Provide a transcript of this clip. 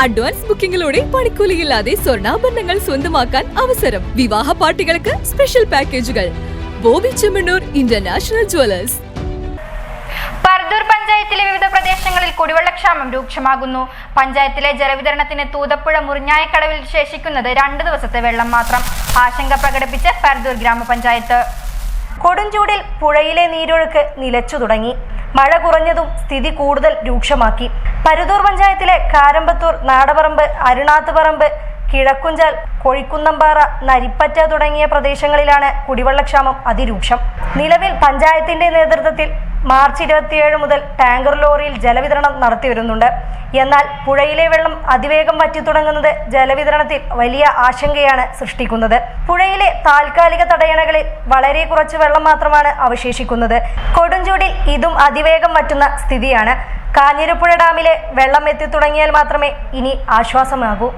Advance ബുക്കിംഗിലൂടെ പണിക്കൂലിയില്ലാതെ സ്വർണ്ണാഭരണങ്ങൾ സ്വന്തമാക്കാൻ അവസരം. വിവാഹ പാർട്ടികൾക്ക് സ്പെഷ്യൽ പാക്കേജുകൾ. Boby Chemmanur international jewellers. പർദൂർ പഞ്ചായത്തിലെ വിവിധ പ്രദേശങ്ങളിൽ കുടിവെള്ളക്ഷാമം രൂക്ഷമാകുന്നു. പഞ്ചായത്തിലെ ജലവിതരണത്തിന് തൂതപ്പുഴ മുറിഞ്ഞായക്കടവിൽ ശേഷിക്കുന്നത് 2 ദിവസത്തെ വെള്ളം മാത്രം. ആശങ്ക പ്രകടിപ്പിച്ച് പർദൂർ ഗ്രാമപഞ്ചായത്ത്. കൊടുംചൂടിൽ പുഴയിലെ നീരൊഴുക്ക് നിലച്ചു തുടങ്ങി. മഴ കുറഞ്ഞതും സ്ഥിതി കൂടുതൽ രൂക്ഷമാക്കി. പരുതൂർ പഞ്ചായത്തിലെ കാരമ്പത്തൂർ, നാടപറമ്പ്, അരുണാത്തുപറമ്പ്, കിഴക്കുഞ്ചാൽ, കൊഴിക്കുന്നമ്പാറ, നരിപ്പറ്റ തുടങ്ങിയ പ്രദേശങ്ങളിലാണ് കുടിവെള്ളക്ഷാമം അതിരൂക്ഷം. നിലവിൽ പഞ്ചായത്തിന്റെ നേതൃത്വത്തിൽ മാർച്ച് 27 മുതൽ ടാങ്കർ ലോറിയിൽ ജലവിതരണം നടത്തിവരുന്നുണ്ട്. എന്നാൽ പുഴയിലെ വെള്ളം അതിവേഗം വറ്റിത്തുടങ്ങുന്നത് ജലവിതരണത്തിൽ വലിയ ആശങ്കയാണ് സൃഷ്ടിക്കുന്നത്. പുഴയിലെ താൽക്കാലിക തടയണകളിൽ വളരെ കുറച്ച് വെള്ളം മാത്രമാണ് അവശേഷിക്കുന്നത്. കൊടുംചൂടിൽ ഇതും അതിവേഗം വറ്റുന്ന സ്ഥിതിയാണ്. കാഞ്ഞിരപ്പുഴ ഡാമിലെ വെള്ളം എത്തിത്തുടങ്ങിയാൽ മാത്രമേ ഇനി ആശ്വാസമാകൂ.